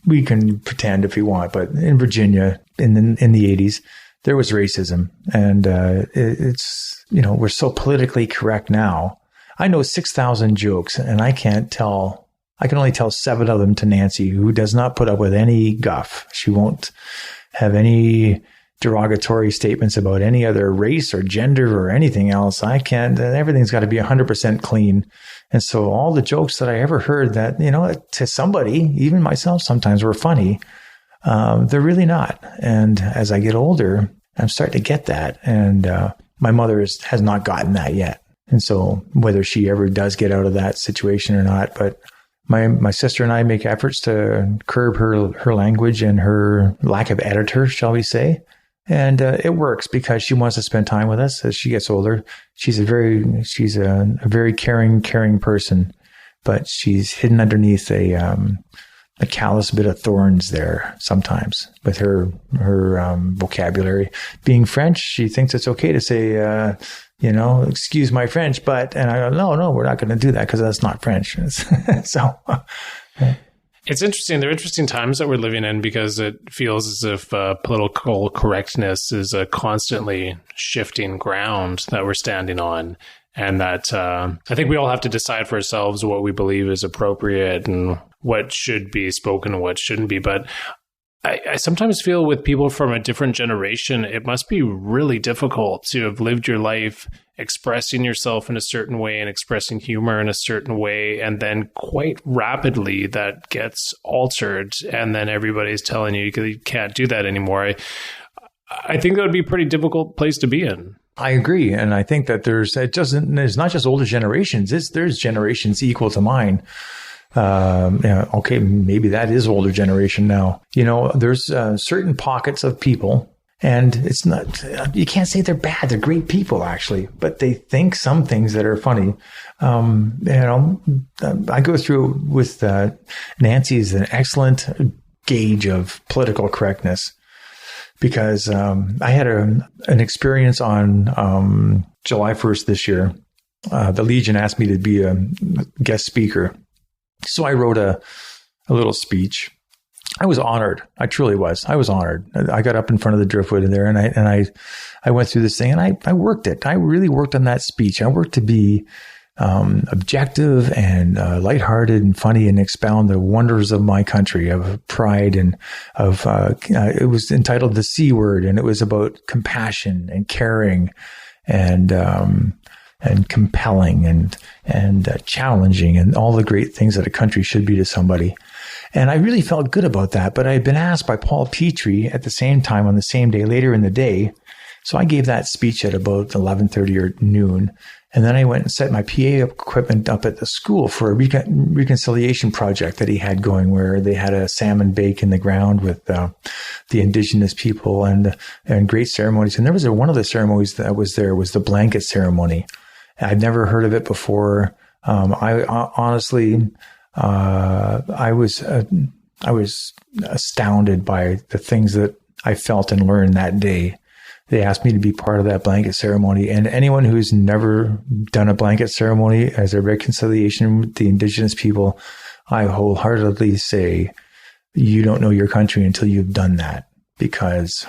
we can pretend if we want, but in Virginia in the 80s, there was racism, and it's we're so politically correct now. I know 6,000 jokes, and I can only tell 7 of them to Nancy, who does not put up with any guff. She won't have any derogatory statements about any other race or gender or anything else. I can't. Everything's got to be 100% clean. And so all the jokes that I ever heard that to somebody, even myself, sometimes were funny. They're really not. And as I get older, I'm starting to get that. And my mother has not gotten that yet. And so whether she ever does get out of that situation or not, but my sister and I make efforts to curb her language and her lack of editor, shall we say. And it works because she wants to spend time with us as she gets older. She's a very caring person, but she's hidden underneath a callous bit of thorns there sometimes with her vocabulary. Being French, she thinks it's okay to say, excuse my French, and I go, no, we're not going to do that because that's not French. So. It's interesting. They're interesting times that we're living in because it feels as if political correctness is a constantly shifting ground that we're standing on. And that I think we all have to decide for ourselves what we believe is appropriate and what should be spoken and what shouldn't be. But I sometimes feel with people from a different generation, it must be really difficult to have lived your life expressing yourself in a certain way and expressing humor in a certain way. And then quite rapidly that gets altered. And then everybody's telling you can't do that anymore. I think that would be a pretty difficult place to be in. I agree. And I think that there's not just older generations. There's generations equal to mine. Okay, maybe that is older generation now. There's certain pockets of people, and it's not, you can't say they're bad. They're great people, actually, but they think some things that are funny. I go through with Nancy's an excellent gauge of political correctness. Because I had an experience on July 1st this year. The Legion asked me to be a guest speaker. So I wrote a little speech. I was honored. I truly was. I was honored. I got up in front of the driftwood in there, and I went through this thing, and I worked it. I really worked on that speech. I worked to be objective and lighthearted and funny and expound the wonders of my country, of pride and of it was entitled The C Word, and it was about compassion and caring and compelling and challenging and all the great things that a country should be to somebody. And I really felt good about that. But I had been asked by Paul Petrie at the same time on the same day, later in the day. So I gave that speech at about 11:30 or noon. And then I went and set my PA equipment up at the school for a reconciliation project that he had going, where they had a salmon bake in the ground with the indigenous people and great ceremonies. And there was one of the ceremonies that was there was the blanket ceremony. I'd never heard of it before. I honestly, I was astounded by the things that I felt and learned that day. They asked me to be part of that blanket ceremony. And anyone who's never done a blanket ceremony as a reconciliation with the indigenous people, I wholeheartedly say, you don't know your country until you've done that. Because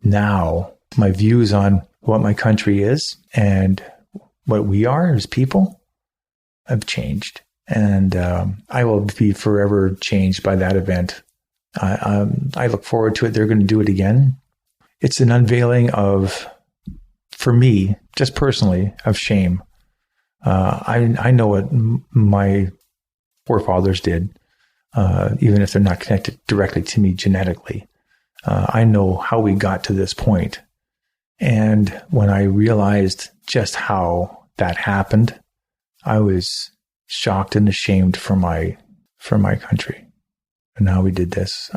now my views on what my country is and what we are as people have changed. And I will be forever changed by that event. I look forward to it. They're going to do it again. It's an unveiling of for me, just personally, of shame. I know what my forefathers did, even if they're not connected directly to me genetically. I know how we got to this point. And when I realized just how that happened, I was shocked and ashamed for my country and how we did this.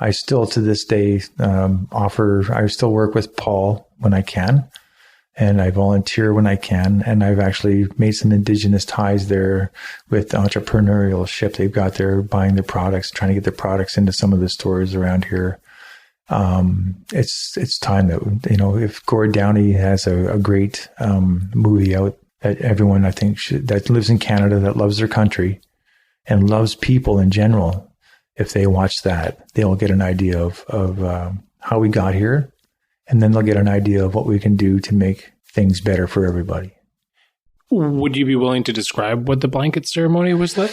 I still to this day I still work with Paul when I can, and I volunteer when I can, and I've actually made some Indigenous ties there with entrepreneurship they've got there, buying their products, trying to get their products into some of the stores around here. It's time that, if Gord Downey has a great movie out that everyone, I think, that lives in Canada, that loves their country and loves people in general, if they watch that, they'll get an idea of how we got here, and then they'll get an idea of what we can do to make things better for everybody. Would you be willing to describe what the blanket ceremony was like?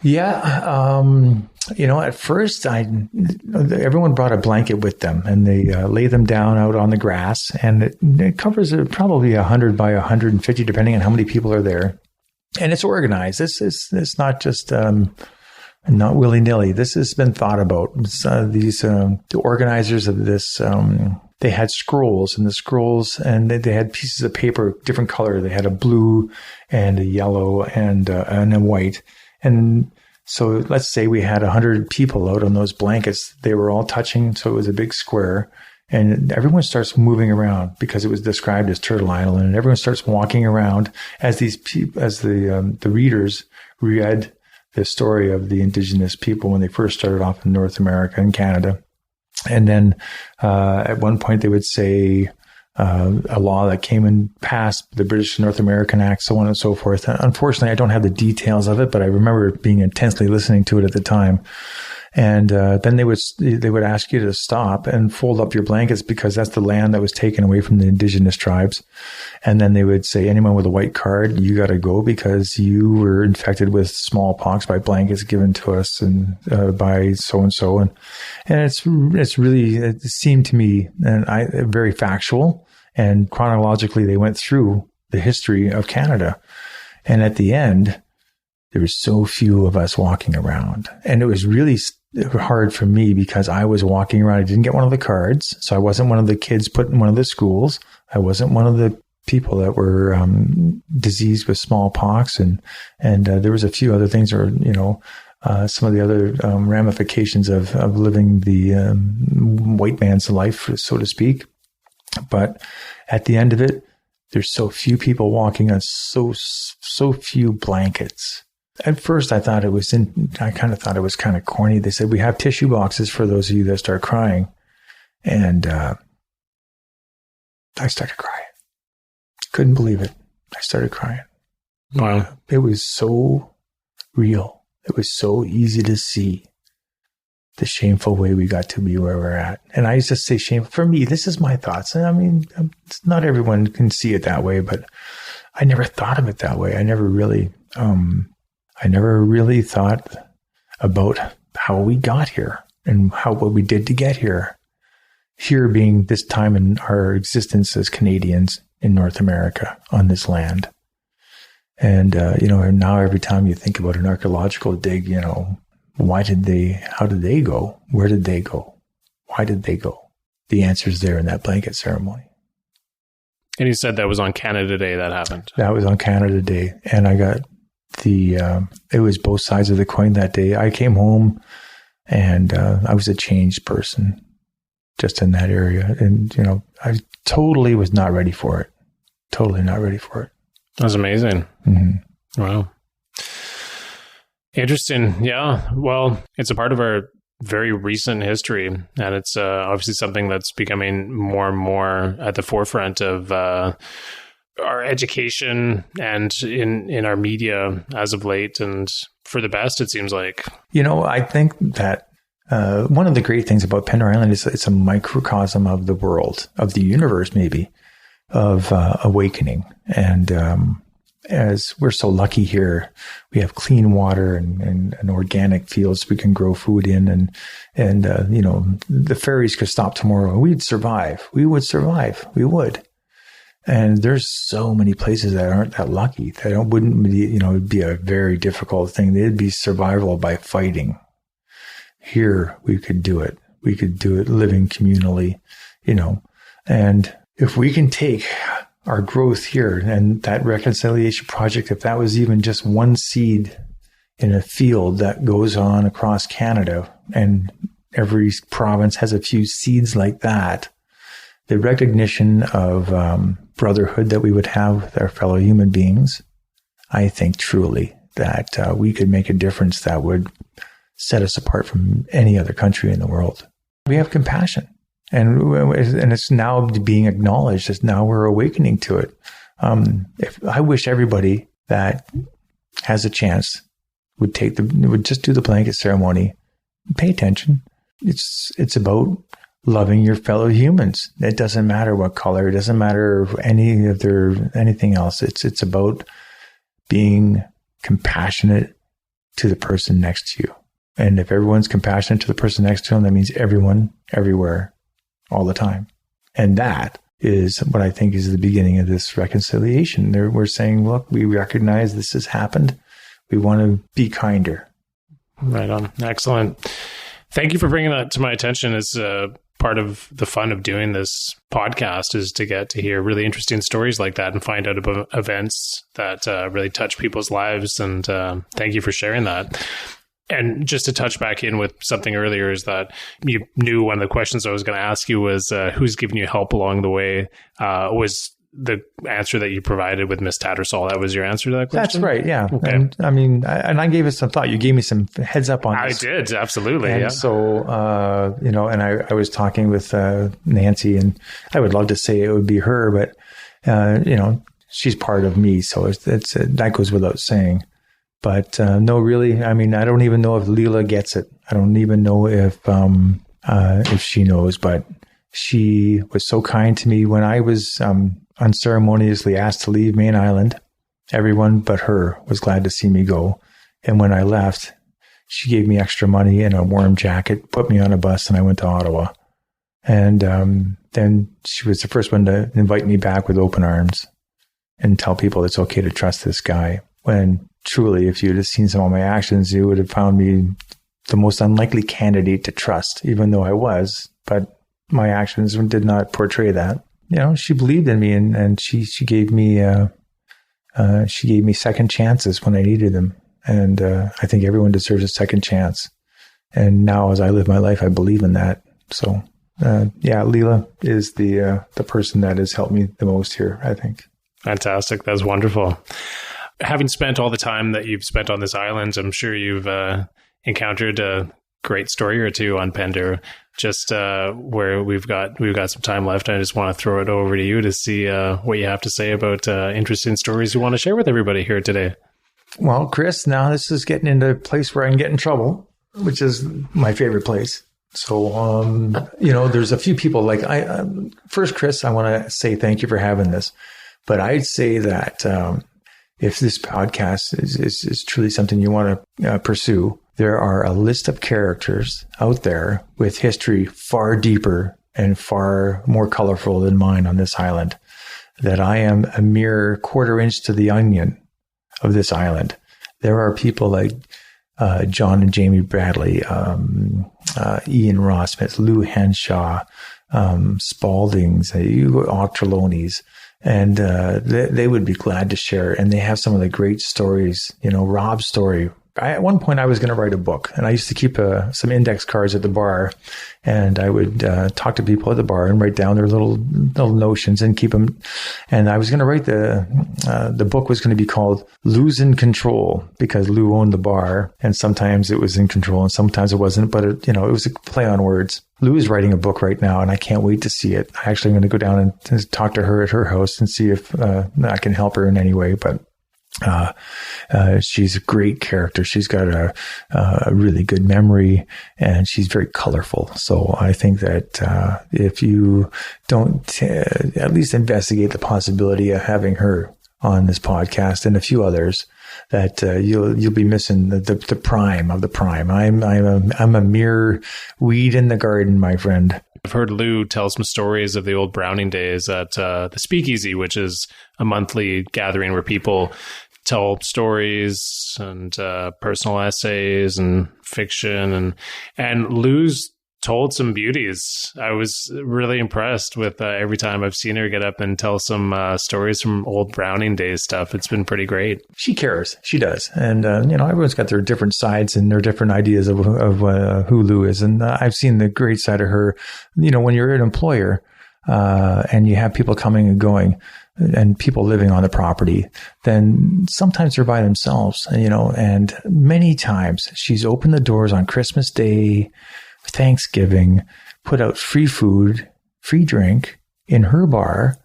Yeah. At first, everyone brought a blanket with them, and they lay them down out on the grass, and it covers probably 100 by 150, depending on how many people are there. And it's organized. It's not just not willy-nilly. This has been thought about. The organizers of this, they had scrolls, and they had pieces of paper, different color. They had a blue and a yellow and a white. And so let's say we had 100 people out on those blankets. They were all touching, so it was a big square. And everyone starts moving around because it was described as Turtle Island. And everyone starts walking around as the readers read the story of the Indigenous people when they first started off in North America and Canada. And then at one point they would say a law that came and passed, the British North American Act, so on and so forth. Unfortunately, I don't have the details of it, but I remember being intensely listening to it at the time. And then they would ask you to stop and fold up your blankets because that's the land that was taken away from the Indigenous tribes. And then they would say, anyone with a white card, you got to go because you were infected with smallpox by blankets given to us and by so and so. And it seemed to me very factual, and chronologically they went through the history of Canada. And at the end, there were so few of us walking around, and it was really hard for me because I was walking around. I didn't get one of the cards, so I wasn't one of the kids put in one of the schools. I wasn't one of the people that were diseased with smallpox, and there was a few other things, or some of the other ramifications of living the white man's life, so to speak. But at the end of it, there's so few people walking on so few blankets. At first, I kind of thought it was kind of corny. They said, we have tissue boxes for those of you that start crying. And I started crying. Couldn't believe it. I started crying. Wow. It was so real. It was so easy to see the shameful way we got to be where we're at. And I used to say shameful. For me, this is my thoughts. And I mean, not everyone can see it that way, but I never thought of it that way. I never really thought about how we got here and what we did to get here. Here being this time in our existence as Canadians in North America on this land. And, and now every time you think about an archaeological dig, how did they go? Where did they go? Why did they go? The answer's there in that blanket ceremony. And you said that was on Canada Day that happened. That was on Canada Day. And I got it was both sides of the coin that day. I came home and I was a changed person just in that area. And, I totally was not ready for it. Totally not ready for it. That's amazing. Mm-hmm. Wow. Interesting. Yeah. Well, it's a part of our very recent history, and it's obviously something that's becoming more and more at the forefront of our education and in our media as of late, and for the best, it seems like. I think that one of the great things about Pender Island is it's a microcosm of the world, of the universe, maybe, of awakening. And as we're so lucky here, we have clean water and organic fields we can grow food in, and the ferries could stop tomorrow. We'd survive. We would survive. We would. And there's so many places that aren't that lucky. That wouldn't be, it'd be a very difficult thing. They'd be survivable by fighting. Here, we could do it. We could do it living communally, and if we can take our growth here and that reconciliation project, if that was even just one seed in a field that goes on across Canada, and every province has a few seeds like that, the recognition of brotherhood that we would have with our fellow human beings, I think truly that we could make a difference that would set us apart from any other country in the world. We have compassion. And it's now being acknowledged as now we're awakening to it. I wish everybody that has a chance would just do the blanket ceremony, pay attention. It's about loving your fellow humans. It doesn't matter what color. It doesn't matter anything else. It's about being compassionate to the person next to you. And if everyone's compassionate to the person next to them, that means everyone, everywhere, all the time. And that is what I think is the beginning of this reconciliation. We're saying, look, we recognize this has happened. We want to be kinder. Right on. Excellent. Thank you for bringing that to my attention. As part of the fun of doing this podcast is to get to hear really interesting stories like that and find out about events that really touch people's lives. And thank you for sharing that. And just to touch back in with something earlier is that you knew one of the questions I was going to ask you was who's given you help along the way was the answer that you provided with Miss Tattersall. That was your answer to that question? That's right, yeah. Okay. And I gave it some thought. You gave me some heads up on this. I did, absolutely. And so, and I was talking with Nancy, and I would love to say it would be her, but, she's part of me. So that goes without saying. But no, really, I don't even know if Leela gets it. I don't even know if she knows, but she was so kind to me when I was unceremoniously asked to leave Main Island. Everyone but her was glad to see me go. And when I left, she gave me extra money and a warm jacket, put me on a bus, and I went to Ottawa. And then she was the first one to invite me back with open arms and tell people it's okay to trust this guy. When truly, if you'd have seen some of my actions, you would have found me the most unlikely candidate to trust, even though I was. But my actions did not portray that. She believed in me, and she gave me second chances when I needed them. And I think everyone deserves a second chance. And now, as I live my life, I believe in that. So, Leela is the person that has helped me the most here, I think. Fantastic. That's wonderful. Having spent all the time that you've spent on this island, I'm sure you've encountered a great story or two on Pender. Just where we've got some time left, I just want to throw it over to you to see what you have to say about interesting stories you want to share with everybody here today. Well, Chris, now this is getting into a place where I can get in trouble, which is my favorite place. So, there's a few people like first, Chris, I want to say thank you for having this, but I'd say that if this podcast is truly something you want to pursue, there are a list of characters out there with history far deeper and far more colorful than mine on this island, that I am a mere quarter inch to the onion of this island. There are people like John and Jamie Bradley, Ian Rossmith, Lou Henshaw, Spaldings, Octralonis, and they would be glad to share. And they have some of the great stories. Rob's story. At one point, I was going to write a book, and I used to keep some index cards at the bar, and I would talk to people at the bar and write down their little notions and keep them. And I was going to write the book was going to be called Lou's in Control, because Lou owned the bar, and sometimes it was in control and sometimes it wasn't. But it was a play on words. Lou is writing a book right now, and I can't wait to see it. I actually am going to go down and talk to her at her house and see if I can help her in any way. But she's a great character. She's got a really good memory, and she's very colorful. So I think that if you don't at least investigate the possibility of having her on this podcast and a few others that you'll be missing the prime of the prime. I'm a mere weed in the garden, my friend. I've heard Lou tell some stories of the old Browning days at the Speakeasy, which is a monthly gathering where people tell stories and personal essays and fiction, and Lou's told some beauties. I was really impressed with every time I've seen her get up and tell some stories from old Browning days stuff. It's been pretty great. She cares. She does. And, everyone's got their different sides and their different ideas of who Lou is. And I've seen the great side of her. When you're an employer and you have people coming and going and people living on the property, then sometimes they're by themselves, and many times she's opened the doors on Christmas Day, Thanksgiving, put out free food, free drink in her bar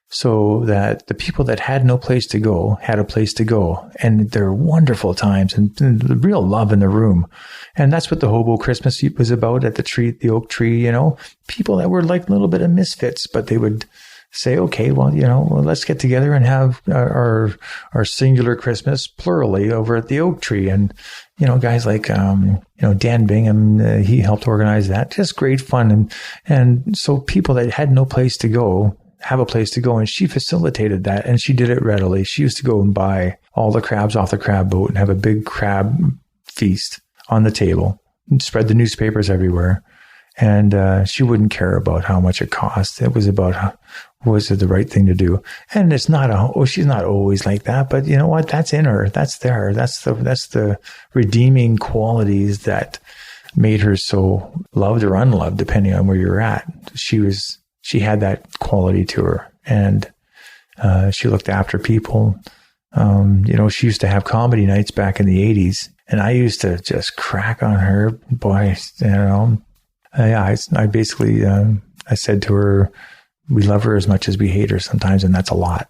so that the people that had no place to go had a place to go. And they're wonderful times and the real love in the room. And that's what the Hobo Christmas was about at the oak tree, people that were like a little bit of misfits, but they would say, okay, well, let's get together and have our singular Christmas plurally over at the oak tree. And, guys like, Dan Bingham, he helped organize that. Just great fun. And so people that had no place to go have a place to go. And she facilitated that and she did it readily. She used to go and buy all the crabs off the crab boat and have a big crab feast on the table and spread the newspapers everywhere. And she wouldn't care about how much it cost. It was about was it the right thing to do. And it's not she's not always like that, but you know what? That's in her. That's there. That's the redeeming qualities that made her so loved or unloved, depending on where you're at. She had that quality to her, and she looked after people. She used to have comedy nights back in the 80s, and I used to just crack on her. Boy, I basically, I said to her, we love her as much as we hate her sometimes, and that's a lot.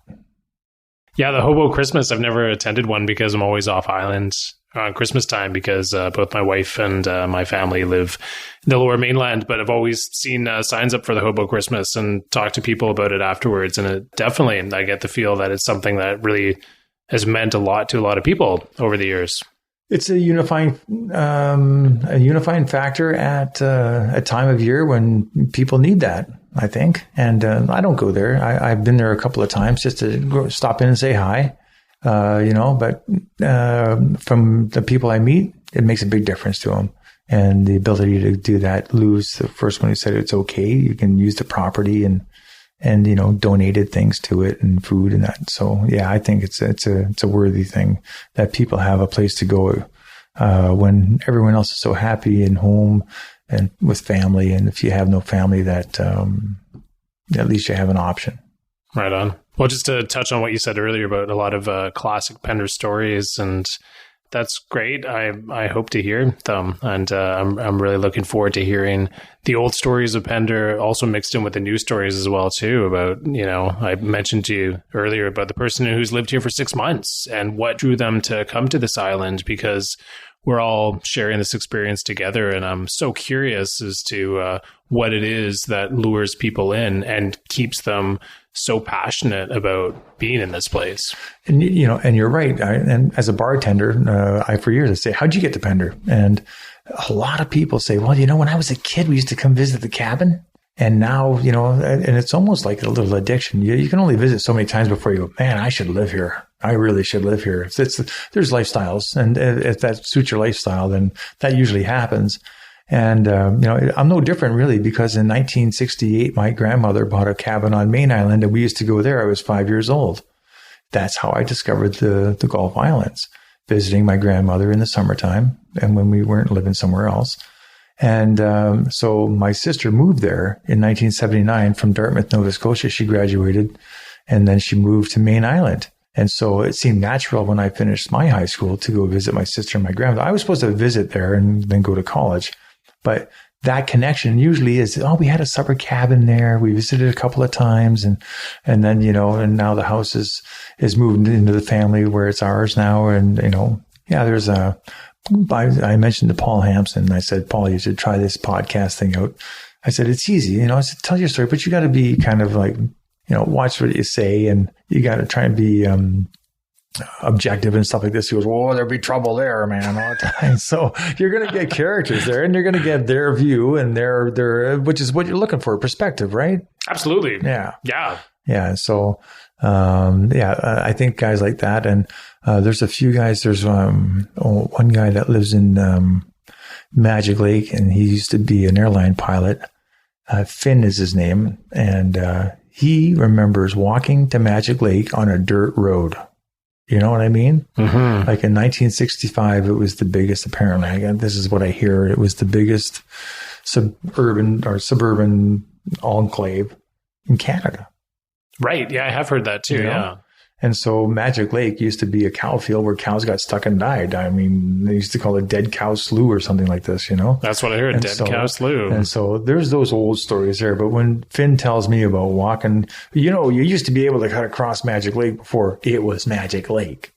Yeah, the Hobo Christmas, I've never attended one because I'm always off island on Christmas time because both my wife and my family live in the Lower Mainland, but I've always seen signs up for the Hobo Christmas and talked to people about it afterwards. And it definitely, I get the feel that it's something that really has meant a lot to a lot of people over the years. It's a unifying factor at a time of year when people need that, I think. And I don't go there. I've been there a couple of times just to stop in and say hi, but from the people I meet, it makes a big difference to them. And the ability to do that. Lou's the first one who said it's okay. You can use the property and donated things to it and food and that. So yeah, I think it's a worthy thing that people have a place to go when everyone else is so happy and home and with family. And if you have no family, that at least you have an option. Right on. Well, just to touch on what you said earlier about a lot of classic Pender stories, and that's great. I hope to hear them, and I'm really looking forward to hearing the old stories of Pender, also mixed in with the new stories as well too. About I mentioned to you earlier about the person who's lived here for 6 months and what drew them to come to this island, because we're all sharing this experience together, and I'm so curious as to what it is that lures people in and keeps them so passionate about being in this place. And and you're right. And as a bartender, for years I say, "How'd you get to Pender?" And a lot of people say, "Well, when I was a kid, we used to come visit the cabin." And now, and it's almost like a little addiction. You can only visit so many times before you go, "Man, I should live here. I really should live here." There's lifestyles, and if that suits your lifestyle, then that usually happens. And, I'm no different really, because in 1968, my grandmother bought a cabin on Main Island and we used to go there. I was 5 years old. That's how I discovered the Gulf Islands, visiting my grandmother in the summertime and when we weren't living somewhere else. And so my sister moved there in 1979 from Dartmouth, Nova Scotia. She graduated and then she moved to Main Island. And so it seemed natural when I finished my high school to go visit my sister and my grandmother. I was supposed to visit there and then go to college. But that connection usually is, we had a supper cabin there. We visited a couple of times and then, and now the house is moved into the family where it's ours now. And, I mentioned to Paul Hampson, I said, "Paul, you should try this podcast thing out." I said, "It's easy. I said, tell your story, but you got to be kind of like, watch what you say, and you got to try and be objective and stuff like this. He goes, "Oh, there'll be trouble there, man, all the time." So you're going to get characters there, and you're going to get their view and their, which is what you're looking for, perspective, right? Absolutely. Yeah. Yeah. Yeah. So, I think guys like that, and there's a few guys. There's one guy that lives in Magic Lake, and he used to be an airline pilot. Finn is his name, and he remembers walking to Magic Lake on a dirt road. You know what I mean? Mm-hmm. Like in 1965, it was the biggest, apparently. This is what I hear. It was the biggest suburban enclave in Canada. Right. Yeah, I have heard that too. Yeah. And so Magic Lake used to be a cow field where cows got stuck and died. I mean, they used to call it Dead Cow Slough or something like this, That's what I heard, Dead Cow Slough. And so there's those old stories there. But when Finn tells me about walking, you used to be able to cut across Magic Lake before it was Magic Lake.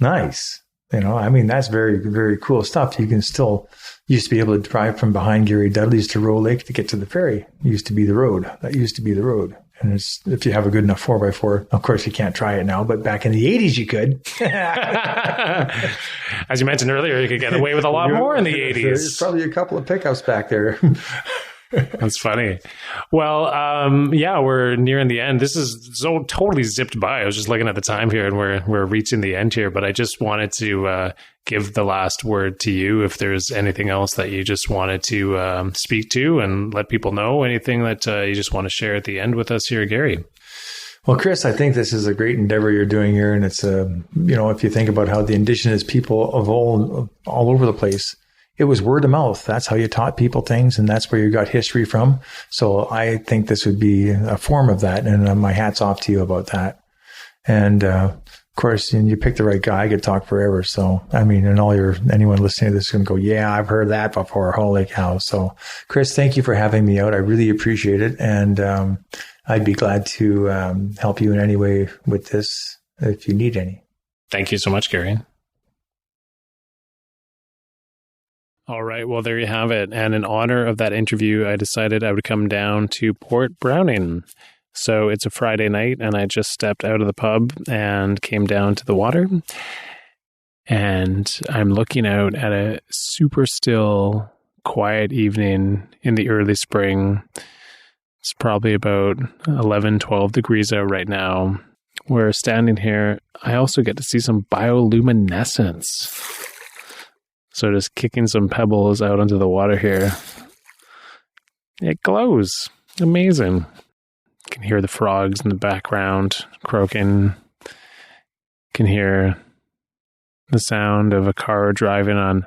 Nice. That's very, very cool stuff. You can still used to be able to drive from behind Gary Dudley's to Roe Lake to get to the ferry. It used to be the road. That used to be the road. And if you have a good enough 4x4, of course you can't try it now, but back in the 80s you could. As you mentioned earlier, you could get away with a lot more in the 80s. There's probably a couple of pickups back there. That's funny. Well, we're nearing the end. This is so totally zipped by. I was just looking at the time here, and we're reaching the end here. But I just wanted to give the last word to you. If there's anything else that you just wanted to speak to and let people know, anything that you just want to share at the end with us here, Gary. Well, Chris, I think this is a great endeavor you're doing here, and it's if you think about how the Indigenous people of all over the place. It was word of mouth. That's how you taught people things, and that's where you got history from. So I think this would be a form of that, and my hat's off to you about that. And of course, you picked the right guy. I could talk forever. So anyone listening to this is going to go, "Yeah, I've heard that before. Holy cow!" So, Chris, thank you for having me out. I really appreciate it, and I'd be glad to help you in any way with this if you need any. Thank you so much, Gary. All right. Well, there you have it. And in honor of that interview, I decided I would come down to Port Browning. So it's a Friday night, and I just stepped out of the pub and came down to the water. And I'm looking out at a super still, quiet evening in the early spring. It's probably about 11, 12 degrees out right now. We're standing here. I also get to see some bioluminescence. So just kicking some pebbles out onto the water here. It glows. Amazing. You can hear the frogs in the background croaking. You can hear the sound of a car driving on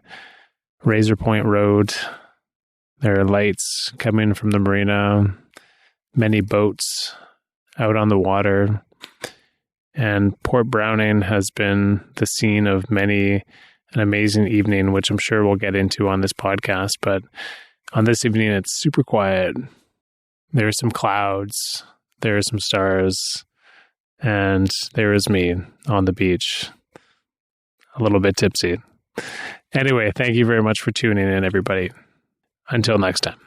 Razor Point Road. There are lights coming from the marina. Many boats out on the water. And Port Browning has been the scene of an amazing evening, which I'm sure we'll get into on this podcast. But on this evening, it's super quiet. There are some clouds, there are some stars, and there is me on the beach, a little bit tipsy. Anyway, thank you very much for tuning in, everybody. Until next time.